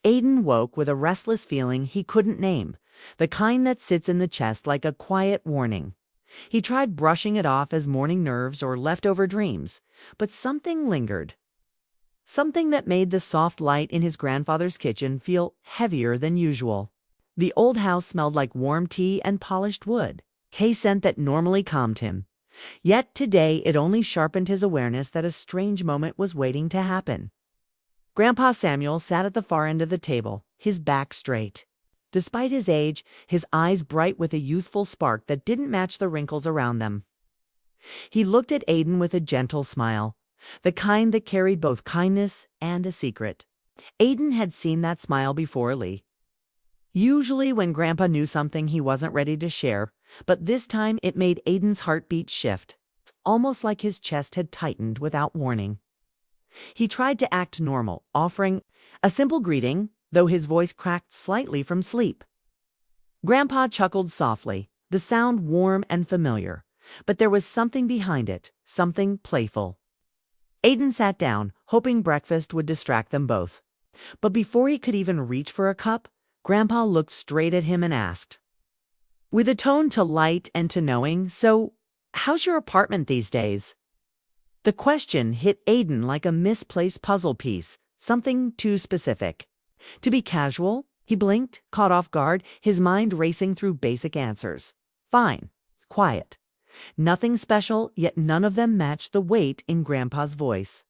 Aiden woke with a restless feeling he couldn't name, the kind that sits in the chest like a quiet warning. He tried brushing it off as morning nerves or leftover dreams, but something lingered. Something that made the soft light in his grandfather's kitchen feel heavier than usual. The old house smelled like warm tea and polished wood, a scent that normally calmed him. Yet today it only sharpened his awareness that a strange moment was waiting to happen. Grandpa Samuel sat at the far end of the table, his back straight. Despite his age, his eyes bright with a youthful spark that didn't match the wrinkles around them. He looked at Aiden with a gentle smile, the kind that carried both kindness and a secret. Aiden had seen that smile before Lee. Usually when Grandpa knew something he wasn't ready to share, but this time it made Aiden's heartbeat shift. It's almost like his chest had tightened without warning. He tried to act normal, offering a simple greeting, though his voice cracked slightly from sleep. Grandpa chuckled softly, the sound warm and familiar, but there was something behind it, something playful. Aiden sat down, hoping breakfast would distract them both. But before he could even reach for a cup, Grandpa looked straight at him and asked, with a tone to light and to knowing, "So, how's your apartment these days?" The question hit Aiden like a misplaced puzzle piece, something too specific. To be casual, he blinked, caught off guard, his mind racing through basic answers. Fine. Quiet. Nothing special, yet none of them matched the weight in Grandpa's voice.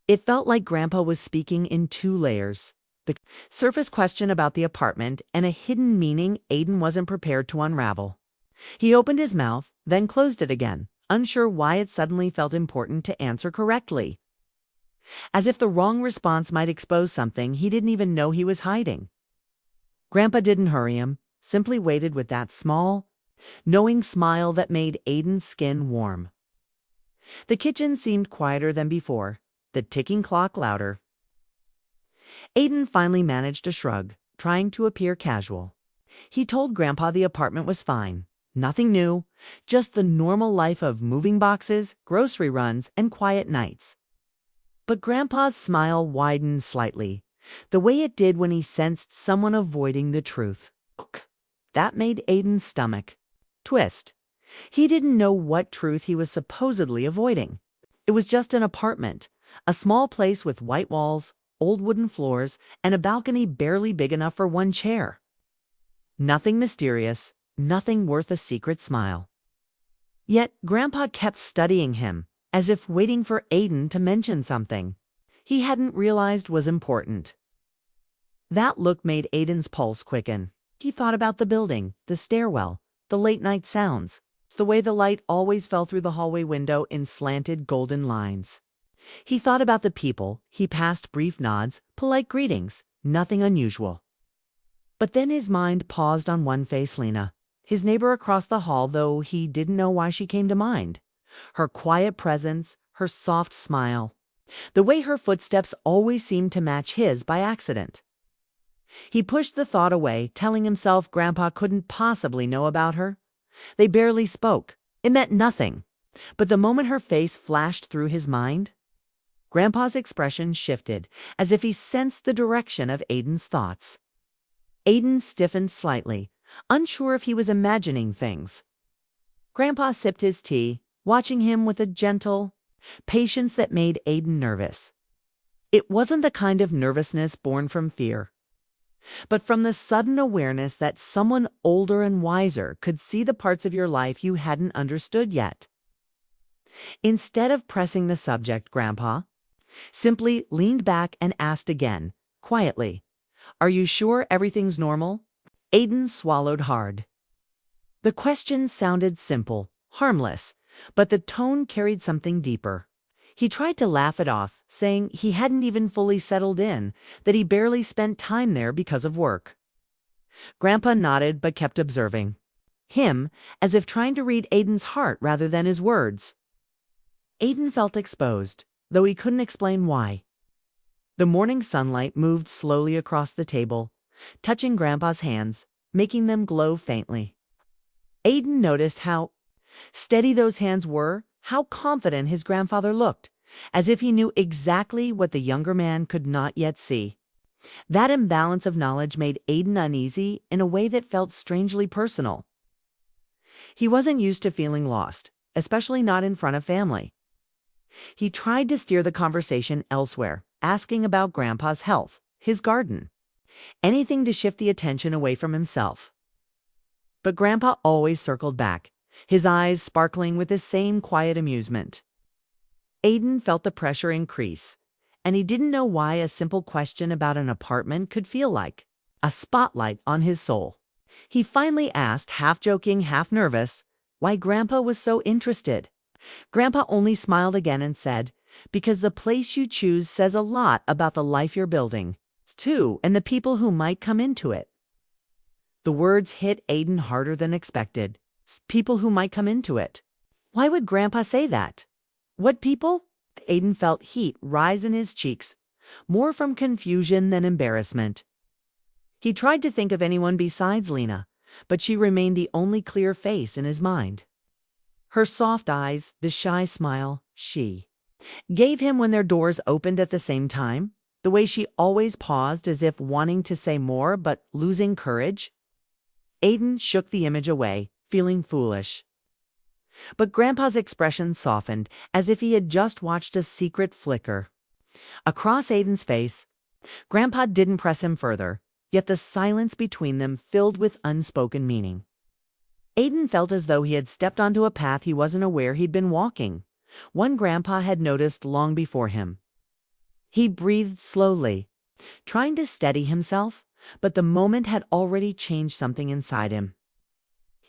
It felt like Grandpa was speaking in two layers. The surface question about the apartment and a hidden meaning Aiden wasn't prepared to unravel. He opened his mouth, then closed it again, unsure why it suddenly felt important to answer correctly. As if the wrong response might expose something he didn't even know he was hiding. Grandpa didn't hurry him, simply waited with that small, knowing smile that made Aiden's skin warm. The kitchen seemed quieter than before, the ticking clock louder. Aiden finally managed a shrug, trying to appear casual. He told Grandpa the apartment was fine. Nothing new, just the normal life of moving boxes, grocery runs, and quiet nights. But Grandpa's smile widened slightly, the way it did when he sensed someone avoiding the truth. That made Aiden's stomach twist. He didn't know what truth he was supposedly avoiding. It was just an apartment, a small place with white walls, old wooden floors, and a balcony barely big enough for one chair. Nothing mysterious, nothing worth a secret smile. Yet Grandpa kept studying him, as if waiting for Aiden to mention something he hadn't realized was important. That look made Aiden's pulse quicken. He thought about the building, the stairwell, the late-night sounds, the way the light always fell through the hallway window in slanted golden lines. He thought about the people. He passed brief nods, polite greetings, nothing unusual. But then his mind paused on one face, Lena, his neighbor across the hall, though he didn't know why she came to mind. Her quiet presence, her soft smile, the way her footsteps always seemed to match his by accident. He pushed the thought away, telling himself Grandpa couldn't possibly know about her. They barely spoke. It meant nothing. But the moment her face flashed through his mind, Grandpa's expression shifted, as if he sensed the direction of Aiden's thoughts. Aiden stiffened slightly, unsure if he was imagining things. Grandpa sipped his tea, watching him with a gentle patience that made Aiden nervous. It wasn't the kind of nervousness born from fear, but from the sudden awareness that someone older and wiser could see the parts of your life you hadn't understood yet. Instead of pressing the subject, Grandpa simply leaned back and asked again, quietly, "Are you sure everything's normal?" Aiden swallowed hard. The question sounded simple, harmless, but the tone carried something deeper. He tried to laugh it off, saying he hadn't even fully settled in, that he barely spent time there because of work. Grandpa nodded but kept observing him, as if trying to read Aiden's heart rather than his words. Aiden felt exposed, though he couldn't explain why. The morning sunlight moved slowly across the table, touching Grandpa's hands, making them glow faintly. Aiden noticed how steady those hands were, how confident his grandfather looked, as if he knew exactly what the younger man could not yet see. That imbalance of knowledge made Aiden uneasy in a way that felt strangely personal. He wasn't used to feeling lost, especially not in front of family. He tried to steer the conversation elsewhere, asking about Grandpa's health, his garden, anything to shift the attention away from himself. But Grandpa always circled back, his eyes sparkling with the same quiet amusement. Aiden felt the pressure increase, and he didn't know why a simple question about an apartment could feel like a spotlight on his soul. He finally asked, half joking, half nervous, why Grandpa was so interested. Grandpa only smiled again and said, "Because the place you choose says a lot about the life you're building, too, and the people who might come into it." The words hit Aiden harder than expected. People who might come into it. Why would Grandpa say that? What people? Aiden felt heat rise in his cheeks, more from confusion than embarrassment. He tried to think of anyone besides Lena, but she remained the only clear face in his mind. Her soft eyes, the shy smile, she gave him when their doors opened at the same time, the way she always paused as if wanting to say more but losing courage. Aiden shook the image away, feeling foolish. But Grandpa's expression softened, as if he had just watched a secret flicker across Aiden's face. Grandpa didn't press him further, yet the silence between them filled with unspoken meaning. Aiden felt as though he had stepped onto a path he wasn't aware he'd been walking, one Grandpa had noticed long before him. He breathed slowly, trying to steady himself, but the moment had already changed something inside him.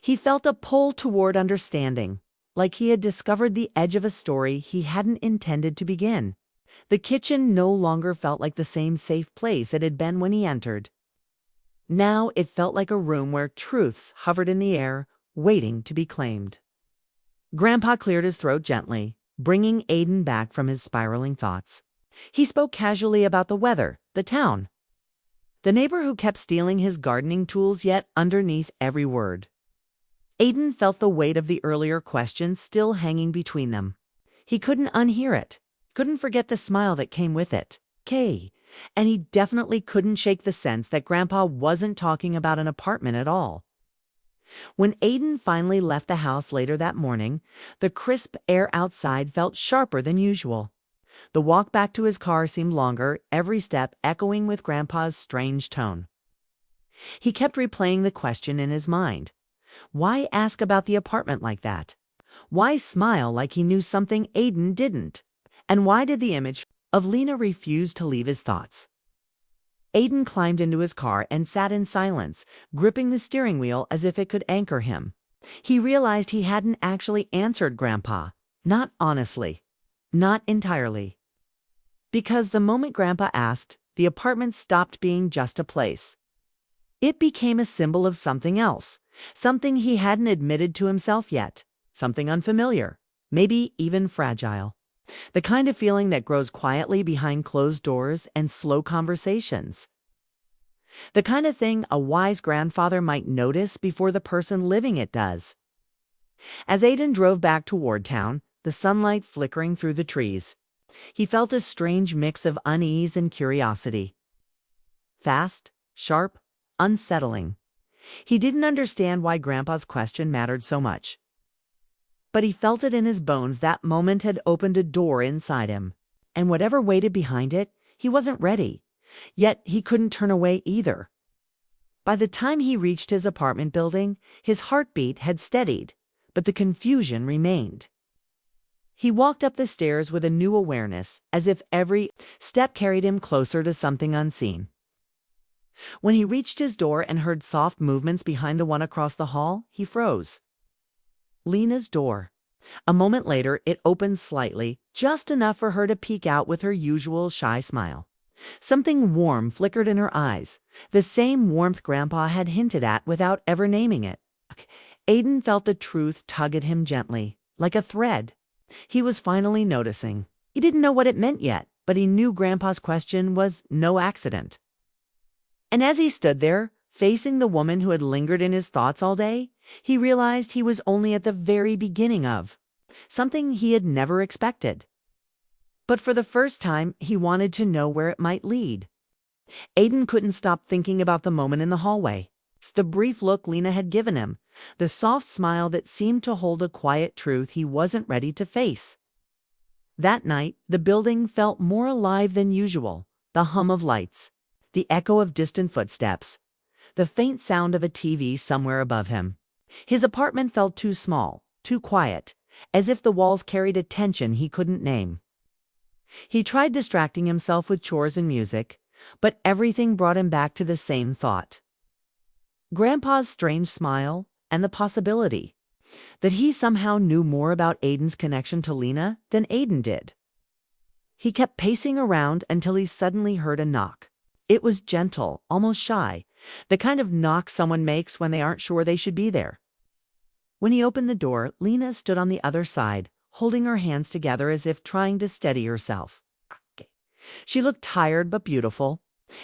He felt a pull toward understanding, like he had discovered the edge of a story he hadn't intended to begin. The kitchen no longer felt like the same safe place it had been when he entered. Now it felt like a room where truths hovered in the air, waiting to be claimed. Grandpa cleared his throat gently, bringing Aiden back from his spiraling thoughts. He spoke casually about the weather, the town, the neighbor who kept stealing his gardening tools, yet underneath every word, Aiden felt the weight of the earlier question still hanging between them. He couldn't unhear it, couldn't forget the smile that came with it. And he definitely couldn't shake the sense that Grandpa wasn't talking about an apartment at all. When Aiden finally left the house later that morning, the crisp air outside felt sharper than usual. The walk back to his car seemed longer, every step echoing with Grandpa's strange tone. He kept replaying the question in his mind. Why ask about the apartment like that? Why smile like he knew something Aiden didn't? And why did the image of Lena refuse to leave his thoughts? Aiden climbed into his car and sat in silence, gripping the steering wheel as if it could anchor him. He realized he hadn't actually answered Grandpa. Not honestly. Not entirely. Because the moment Grandpa asked, the apartment stopped being just a place. It became a symbol of something else, something he hadn't admitted to himself yet, something unfamiliar, maybe even fragile. The kind of feeling that grows quietly behind closed doors and slow conversations. The kind of thing a wise grandfather might notice before the person living it does. As Aiden drove back toward town, the sunlight flickering through the trees, he felt a strange mix of unease and curiosity. Fast, sharp, unsettling. He didn't understand why Grandpa's question mattered so much. But he felt it in his bones that moment had opened a door inside him. And whatever waited behind it, he wasn't ready. Yet he couldn't turn away either. By the time he reached his apartment building, his heartbeat had steadied, but the confusion remained. He walked up the stairs with a new awareness, as if every step carried him closer to something unseen. When he reached his door and heard soft movements behind the one across the hall, he froze. Lena's door. A moment later, it opened slightly, just enough for her to peek out with her usual shy smile. Something warm flickered in her eyes, the same warmth Grandpa had hinted at without ever naming it. Aiden felt the truth tug at him gently, like a thread. He was finally noticing. He didn't know what it meant yet, but he knew Grandpa's question was no accident. And as he stood there, facing the woman who had lingered in his thoughts all day, he realized he was only at the very beginning of something he had never expected. But for the first time, he wanted to know where it might lead. Aiden couldn't stop thinking about the moment in the hallway. The brief look Lena had given him, the soft smile that seemed to hold a quiet truth he wasn't ready to face. That night, the building felt more alive than usual. The hum of lights, the echo of distant footsteps, the faint sound of a TV somewhere above him. His apartment felt too small, too quiet, as if the walls carried a tension he couldn't name. He tried distracting himself with chores and music, but everything brought him back to the same thought. Grandpa's strange smile, and the possibility that he somehow knew more about Aiden's connection to Lena than Aiden did. He kept pacing around until he suddenly heard a knock. It was gentle, almost shy, the kind of knock someone makes when they aren't sure they should be there. When he opened the door, Lena stood on the other side, holding her hands together as if trying to steady herself. She looked tired but beautiful,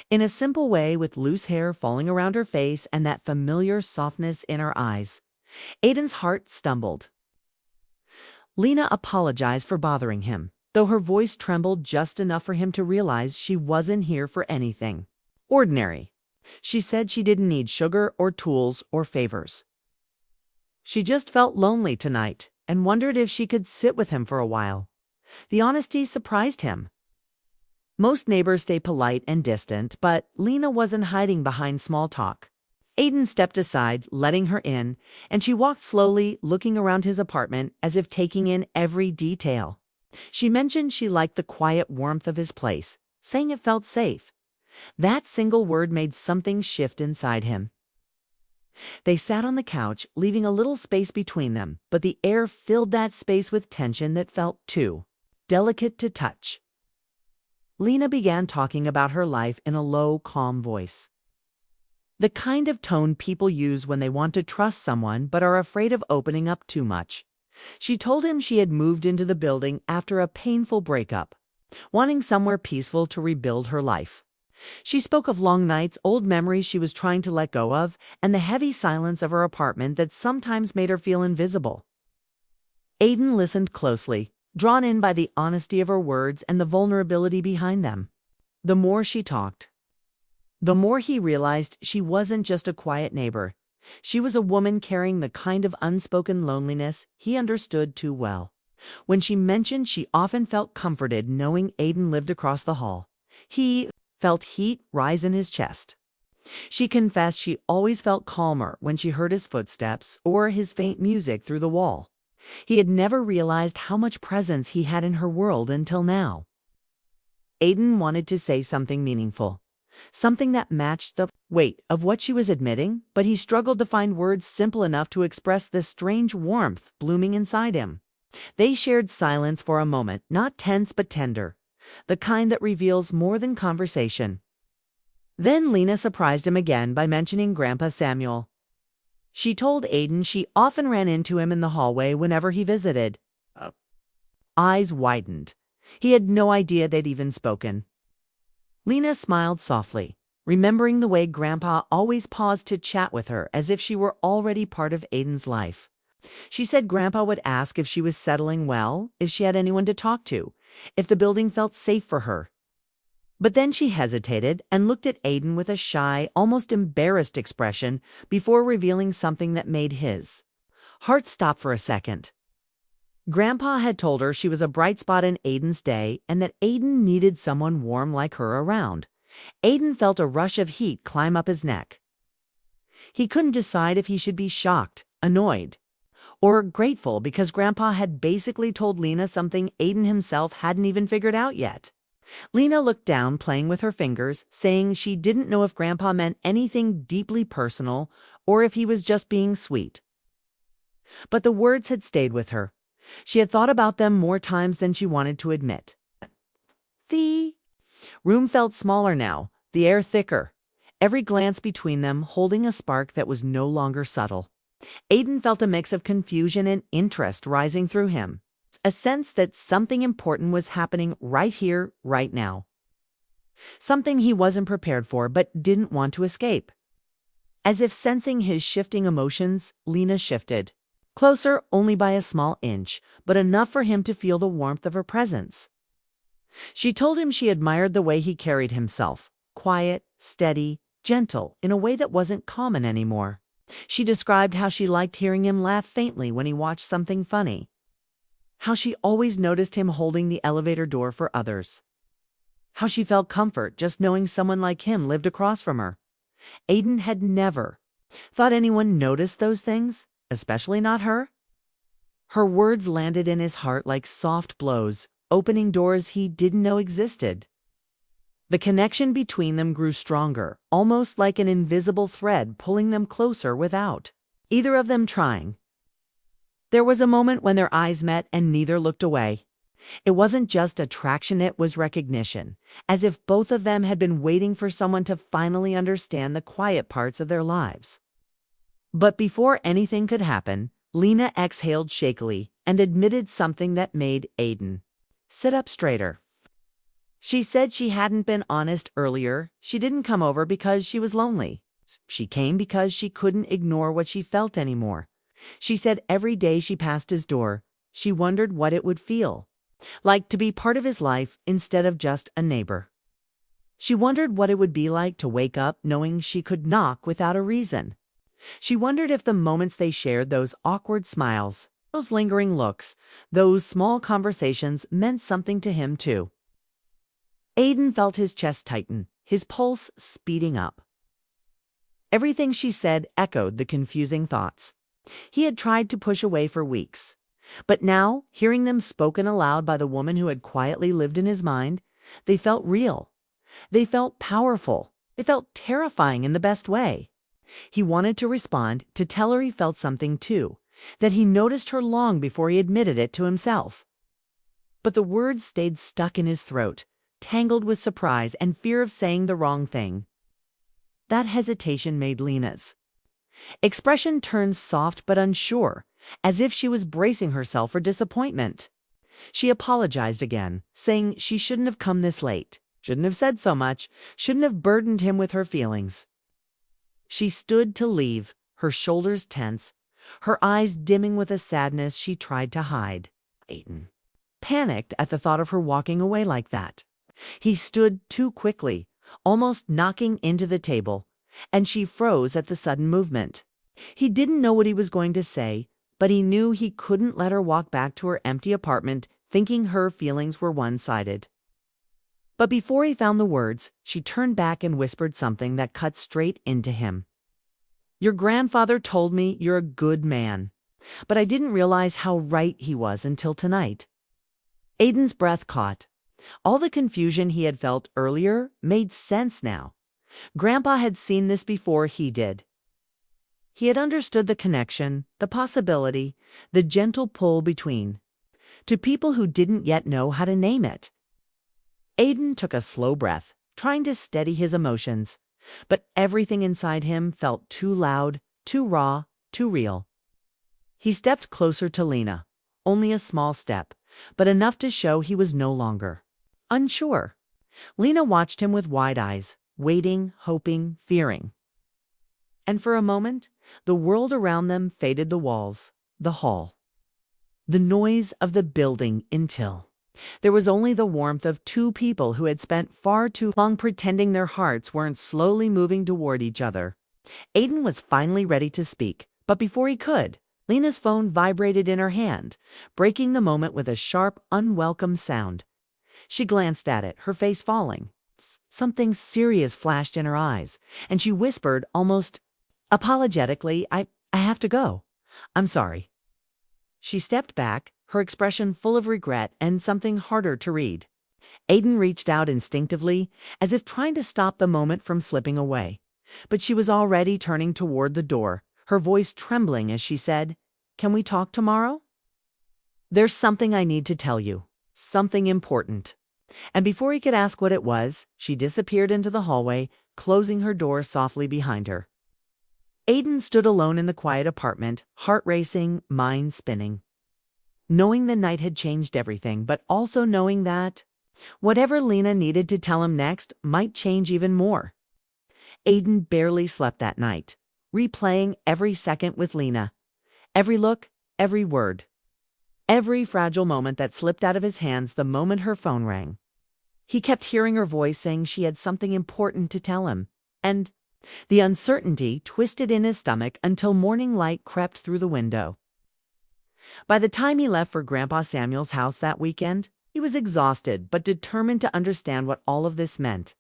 in a simple way, with loose hair falling around her face and that familiar softness in her eyes. Aiden's heart stumbled. Lena apologized for bothering him, though her voice trembled just enough for him to realize she wasn't here for anything ordinary. She said she didn't need sugar or tools or favors. She just felt lonely tonight and wondered if she could sit with him for a while. The honesty surprised him. Most neighbors stay polite and distant, but Lena wasn't hiding behind small talk. Aiden stepped aside, letting her in, and she walked slowly, looking around his apartment as if taking in every detail. She mentioned she liked the quiet warmth of his place, saying it felt safe. That single word made something shift inside him. They sat on the couch, leaving a little space between them, but the air filled that space with tension that felt too delicate to touch. Lena began talking about her life in a low, calm voice. The kind of tone people use when they want to trust someone but are afraid of opening up too much. She told him she had moved into the building after a painful breakup, wanting somewhere peaceful to rebuild her life. She spoke of long nights, old memories she was trying to let go of, and the heavy silence of her apartment that sometimes made her feel invisible. Aiden listened closely, drawn in by the honesty of her words and the vulnerability behind them. The more she talked, the more he realized she wasn't just a quiet neighbor. She was a woman carrying the kind of unspoken loneliness he understood too well. When she mentioned she often felt comforted knowing Aiden lived across the hall, he felt heat rise in his chest. She confessed she always felt calmer when she heard his footsteps or his faint music through the wall. He had never realized how much presence he had in her world until now. Aiden wanted to say something meaningful, something that matched the weight of what she was admitting, but he struggled to find words simple enough to express the strange warmth blooming inside him. They shared silence for a moment, not tense but tender, the kind that reveals more than conversation. Then Lena surprised him again by mentioning Grandpa Samuel. She told Aiden she often ran into him in the hallway whenever he visited. Eyes widened. He had no idea they'd even spoken. Lena smiled softly, remembering the way Grandpa always paused to chat with her as if she were already part of Aiden's life. She said Grandpa would ask if she was settling well, if she had anyone to talk to, if the building felt safe for her. But then she hesitated and looked at Aiden with a shy, almost embarrassed expression before revealing something that made his heart stop for a second. Grandpa had told her she was a bright spot in Aiden's day and that Aiden needed someone warm like her around. Aiden felt a rush of heat climb up his neck. He couldn't decide if he should be shocked, annoyed, or grateful because Grandpa had basically told Lena something Aiden himself hadn't even figured out yet. Lena looked down, playing with her fingers, saying she didn't know if Grandpa meant anything deeply personal or if he was just being sweet. But the words had stayed with her. She had thought about them more times than she wanted to admit. The room felt smaller now, the air thicker, every glance between them holding a spark that was no longer subtle. Aiden felt a mix of confusion and interest rising through him, a sense that something important was happening right here, right now. Something he wasn't prepared for but didn't want to escape. As if sensing his shifting emotions, Lena shifted. Closer only by a small inch, but enough for him to feel the warmth of her presence. She told him she admired the way he carried himself, quiet, steady, gentle, in a way that wasn't common anymore. She described how she liked hearing him laugh faintly when he watched something funny, how she always noticed him holding the elevator door for others, how she felt comfort just knowing someone like him lived across from her. Aiden had never thought anyone noticed those things, especially not her. Her words landed in his heart like soft blows, opening doors he didn't know existed. The connection between them grew stronger, almost like an invisible thread pulling them closer without either of them trying. There was a moment when their eyes met and neither looked away. It wasn't just attraction, it was recognition, as if both of them had been waiting for someone to finally understand the quiet parts of their lives. But before anything could happen, Lena exhaled shakily and admitted something that made Aiden sit up straighter. She said she hadn't been honest earlier. She didn't come over because she was lonely. She came because she couldn't ignore what she felt anymore. She said every day she passed his door, she wondered what it would feel like to be part of his life instead of just a neighbor. She wondered what it would be like to wake up knowing she could knock without a reason. She wondered if the moments they shared, those awkward smiles, those lingering looks, those small conversations meant something to him too. Aiden felt his chest tighten, his pulse speeding up. Everything she said echoed the confusing thoughts he had tried to push away for weeks. But now, hearing them spoken aloud by the woman who had quietly lived in his mind, they felt real. They felt powerful. They felt terrifying in the best way. He wanted to respond, to tell her he felt something too, that he noticed her long before he admitted it to himself. But the words stayed stuck in his throat, tangled with surprise and fear of saying the wrong thing. That hesitation made Lena's expression turn soft but unsure, as if she was bracing herself for disappointment. She apologized again, saying she shouldn't have come this late, shouldn't have said so much, shouldn't have burdened him with her feelings. She stood to leave, her shoulders tense, her eyes dimming with a sadness she tried to hide. Aiden panicked at the thought of her walking away like that. He stood too quickly, almost knocking into the table, and she froze at the sudden movement. He didn't know what he was going to say, but he knew he couldn't let her walk back to her empty apartment thinking her feelings were one-sided. But before he found the words, she turned back and whispered something that cut straight into him. "Your grandfather told me you're a good man, but I didn't realize how right he was until tonight." Aiden's breath caught. All the confusion he had felt earlier made sense now. Grandpa had seen this before he did. He had understood the connection, the possibility, the gentle pull between, to people who didn't yet know how to name it. Aiden took a slow breath, trying to steady his emotions, but everything inside him felt too loud, too raw, too real. He stepped closer to Lena, only a small step, but enough to show he was no longer unsure. Lena watched him with wide eyes, waiting, hoping, fearing. And for a moment, the world around them faded, the walls, the hall, the noise of the building, until there was only the warmth of two people who had spent far too long pretending their hearts weren't slowly moving toward each other. Aiden was finally ready to speak, but before he could, Lena's phone vibrated in her hand, breaking the moment with a sharp, unwelcome sound. She glanced at it, her face falling. Something serious flashed in her eyes, and she whispered, almost apologetically, I have to go. I'm sorry." She stepped back, her expression full of regret and something harder to read. Aiden reached out instinctively, as if trying to stop the moment from slipping away. But she was already turning toward the door, her voice trembling as she said, "Can we talk tomorrow? There's something I need to tell you. Something important." And before he could ask what it was, she disappeared into the hallway, closing her door softly behind her. Aiden stood alone in the quiet apartment, heart racing, mind spinning. Knowing the night had changed everything, but also knowing that whatever Lena needed to tell him next might change even more. Aiden barely slept that night, replaying every second with Lena. Every look, every word. Every fragile moment that slipped out of his hands the moment her phone rang. He kept hearing her voice saying she had something important to tell him. And the uncertainty twisted in his stomach until morning light crept through the window. By the time he left for Grandpa Samuel's house that weekend, he was exhausted but determined to understand what all of this meant.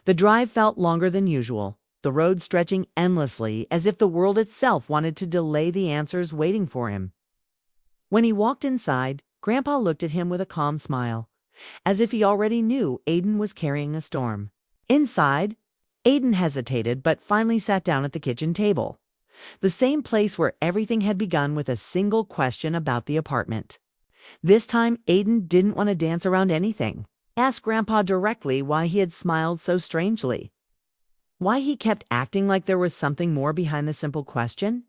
The drive felt longer than usual, the road stretching endlessly as if the world itself wanted to delay the answers waiting for him. When he walked inside, Grandpa looked at him with a calm smile, as if he already knew Aiden was carrying a storm. Inside, Aiden hesitated but finally sat down at the kitchen table, the same place where everything had begun with a single question about the apartment. This time, Aiden didn't want to dance around anything. He asked Grandpa directly why he had smiled so strangely. Why he kept acting like there was something more behind the simple question?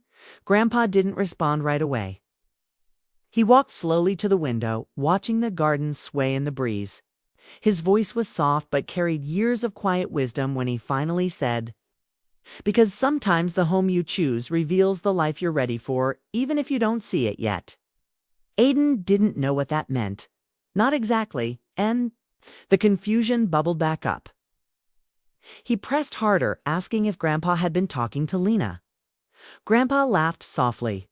Grandpa didn't respond right away. He walked slowly to the window, watching the garden sway in the breeze. His voice was soft but carried years of quiet wisdom when he finally said, "Because sometimes the home you choose reveals the life you're ready for, even if you don't see it yet." Aiden didn't know what that meant. Not exactly, and the confusion bubbled back up. He pressed harder, asking if Grandpa had been talking to Lena. Grandpa laughed softly,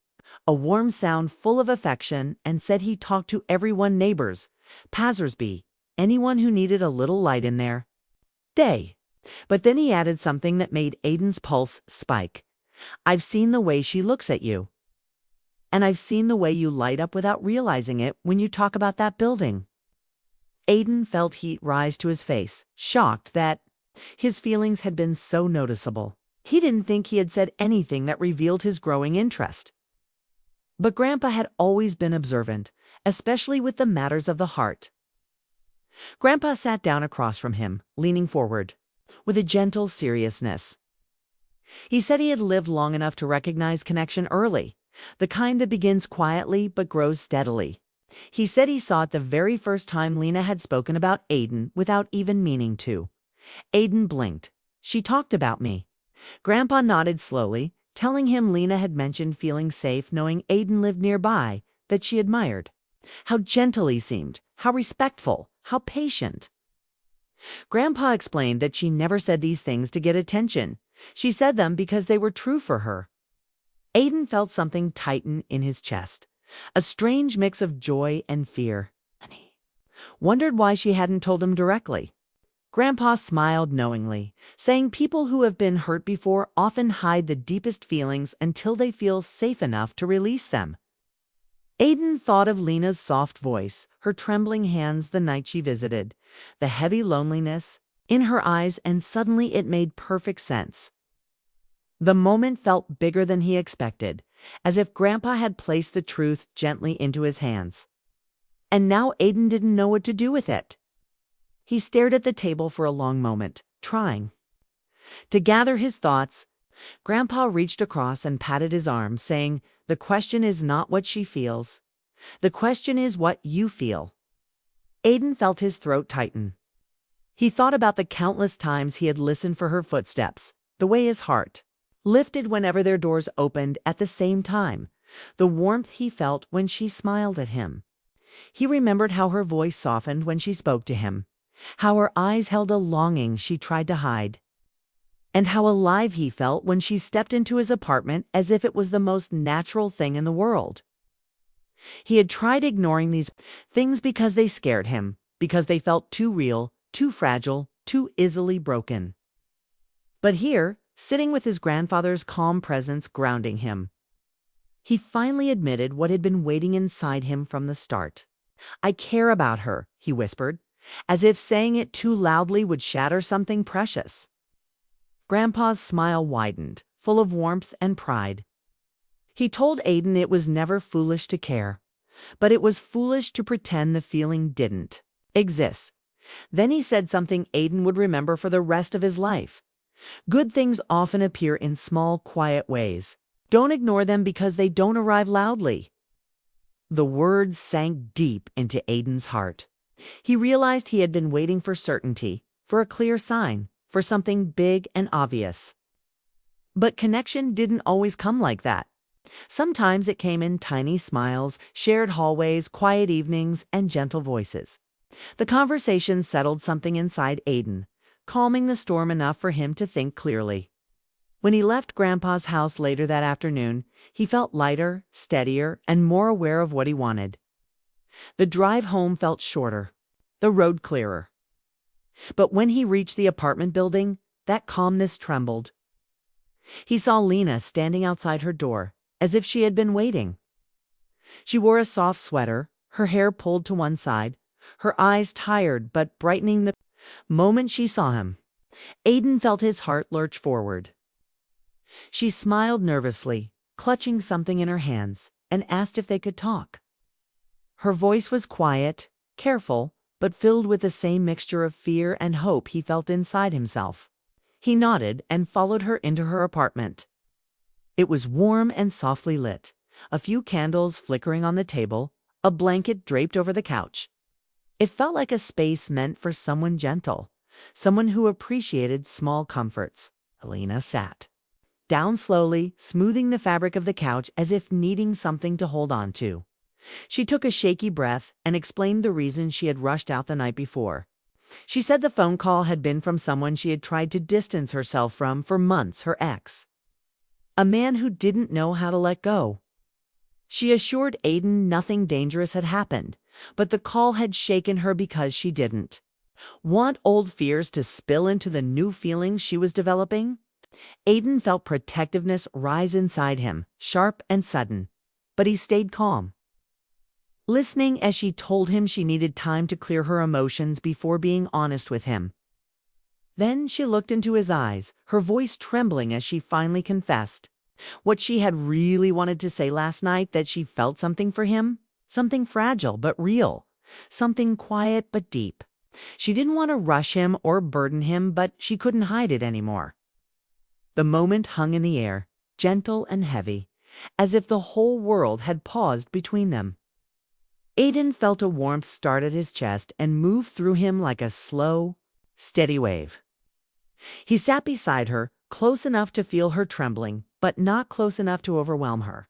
a warm sound full of affection, and said he talked to everyone, neighbors, passersby, anyone who needed a little light in their day. But then he added something that made Aiden's pulse spike. "I've seen the way she looks at you. And I've seen the way you light up without realizing it when you talk about that building." Aiden felt heat rise to his face, shocked that his feelings had been so noticeable. He didn't think he had said anything that revealed his growing interest. But Grandpa had always been observant, especially with the matters of the heart. Grandpa sat down across from him, leaning forward, with a gentle seriousness. He said he had lived long enough to recognize connection early, the kind that begins quietly but grows steadily. He said he saw it the very first time Lena had spoken about Aiden without even meaning to. Aiden blinked. "She talked about me." Grandpa nodded slowly, telling him Lena had mentioned feeling safe knowing Aiden lived nearby, that she admired. How gentle he seemed, how respectful, how patient. Grandpa explained that she never said these things to get attention. She said them because they were true for her. Aiden felt something tighten in his chest, a strange mix of joy and fear. And he wondered why she hadn't told him directly. Grandpa smiled knowingly, saying people who have been hurt before often hide the deepest feelings until they feel safe enough to release them. Aiden thought of Lena's soft voice, her trembling hands the night she visited, the heavy loneliness in her eyes, and suddenly it made perfect sense. The moment felt bigger than he expected, as if Grandpa had placed the truth gently into his hands. And now Aiden didn't know what to do with it. He stared at the table for a long moment, trying to gather his thoughts. Grandpa reached across and patted his arm, saying, "The question is not what she feels. The question is what you feel." Aiden felt his throat tighten. He thought about the countless times he had listened for her footsteps, the way his heart lifted whenever their doors opened at the same time, the warmth he felt when she smiled at him. He remembered how her voice softened when she spoke to him, how her eyes held a longing she tried to hide, and how alive he felt when she stepped into his apartment as if it was the most natural thing in the world. He had tried ignoring these things because they scared him, because they felt too real, too fragile, too easily broken. But here, sitting with his grandfather's calm presence grounding him, he finally admitted what had been waiting inside him from the start. "I care about her," he whispered, as if saying it too loudly would shatter something precious. Grandpa's smile widened, full of warmth and pride. He told Aiden it was never foolish to care, but it was foolish to pretend the feeling didn't exist. Then he said something Aiden would remember for the rest of his life. Good things often appear in small, quiet ways. Don't ignore them because they don't arrive loudly. The words sank deep into Aiden's heart. He realized he had been waiting for certainty, for a clear sign, for something big and obvious. But connection didn't always come like that. Sometimes it came in tiny smiles, shared hallways, quiet evenings, and gentle voices. The conversation settled something inside Aiden, calming the storm enough for him to think clearly. When he left Grandpa's house later that afternoon, he felt lighter, steadier, and more aware of what he wanted. The drive home felt shorter, the road clearer. But when he reached the apartment building, that calmness trembled. He saw Lena standing outside her door, as if she had been waiting. She wore a soft sweater, her hair pulled to one side, her eyes tired but brightening the moment she saw him. Aiden felt his heart lurch forward. She smiled nervously, clutching something in her hands, and asked if they could talk. Her voice was quiet, careful, but filled with the same mixture of fear and hope he felt inside himself. He nodded and followed her into her apartment. It was warm and softly lit, a few candles flickering on the table, a blanket draped over the couch. It felt like a space meant for someone gentle, someone who appreciated small comforts. Lena sat down slowly, smoothing the fabric of the couch as if needing something to hold on to. She took a shaky breath and explained the reason she had rushed out the night before. She said the phone call had been from someone she had tried to distance herself from for months, her ex. A man who didn't know how to let go. She assured Aiden nothing dangerous had happened, but the call had shaken her because she didn't want old fears to spill into the new feelings she was developing. Aiden felt protectiveness rise inside him, sharp and sudden, but he stayed calm, listening as she told him she needed time to clear her emotions before being honest with him. Then she looked into his eyes, her voice trembling as she finally confessed what she had really wanted to say last night, that she felt something for him, something fragile but real, something quiet but deep. She didn't want to rush him or burden him, but she couldn't hide it anymore. The moment hung in the air, gentle and heavy, as if the whole world had paused between them. Aiden felt a warmth start at his chest and move through him like a slow, steady wave. He sat beside her, close enough to feel her trembling, but not close enough to overwhelm her.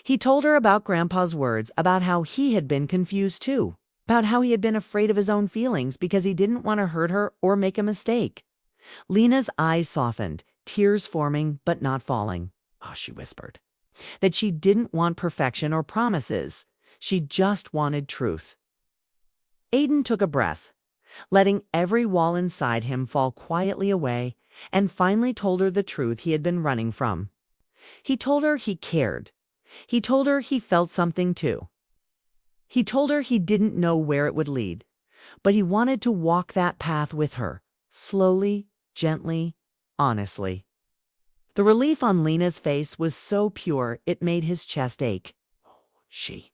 He told her about Grandpa's words, about how he had been confused too, about how he had been afraid of his own feelings because he didn't want to hurt her or make a mistake. Lena's eyes softened, tears forming but not falling. "Oh," she whispered, that she didn't want perfection or promises. She just wanted truth. Aiden took a breath, letting every wall inside him fall quietly away, and finally told her the truth he had been running from. He told her he cared. He told her he felt something too. He told her he didn't know where it would lead, but he wanted to walk that path with her, slowly, gently, honestly. The relief on Lena's face was so pure it made his chest ache. She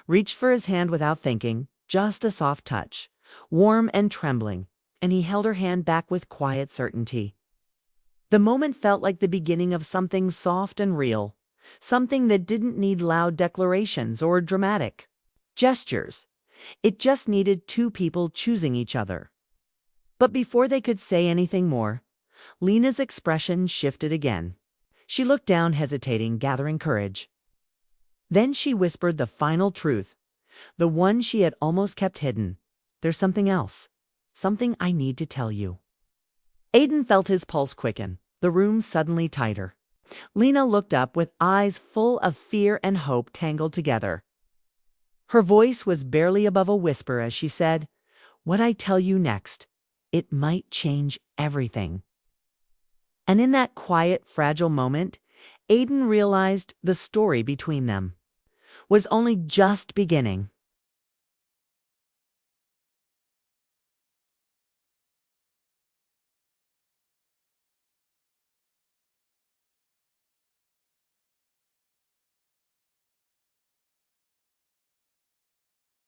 reached for his hand without thinking, just a soft touch, warm and trembling, and he held her hand back with quiet certainty. The moment felt like the beginning of something soft and real, something that didn't need loud declarations or dramatic gestures. It just needed two people choosing each other. But before they could say anything more, Lena's expression shifted again. She looked down, hesitating, gathering courage. Then she whispered the final truth, the one she had almost kept hidden. "There's something else, something I need to tell you." Aiden felt his pulse quicken, the room suddenly tighter. Lena looked up with eyes full of fear and hope tangled together. Her voice was barely above a whisper as she said, "What I tell you next, it might change everything." And in that quiet, fragile moment, Aiden realized the story between them was only just beginning.